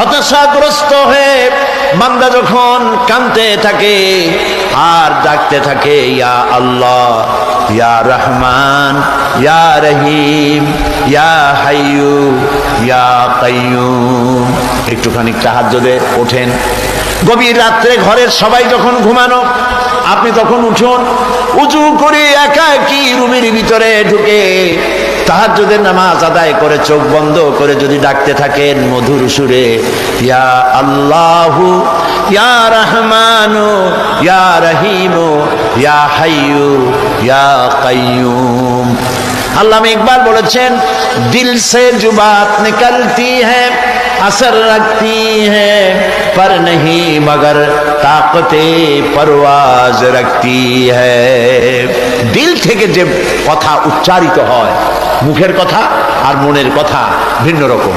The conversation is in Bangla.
হতাশাগ্রস্ত হয়ে বান্দা যখন কাঁদতে থাকে আর ডাকতে থাকে, ইয়া আল্লাহ, ইয়া রহমান, ইয়া রহিম, ইয়া হাইয়ু, ইয়া কাইয়ুম। একটুখানি তাহাজ্জুদে ওঠেন, গভীর রাত্রে ঘরের সবাই যখন ঘুমানো, আপনি তখন উঠুন, উজু করে একাকী রুমের ভিতরে ঢুকে তাহাজ্জুদের নামাজ আদায় করে চোখ বন্ধ করে যদি ডাকতে থাকেন মধুর সুরে, ইয়া আল্লাহু, ইয়া রহমানু, ইয়া রহিমু, ইয়া হাইয়ু, ইয়া কাইয়ুম। আল্লামা ইকবাল বলেছেন, দিল সে जो बात निकलती है असर रखती है पर नहीं मगर ताकते परवाज रखती है। দিল থেকে যে কথা উচ্চারিত হয়, মুখের কথা আর মনের কথা ভিন্ন রকম।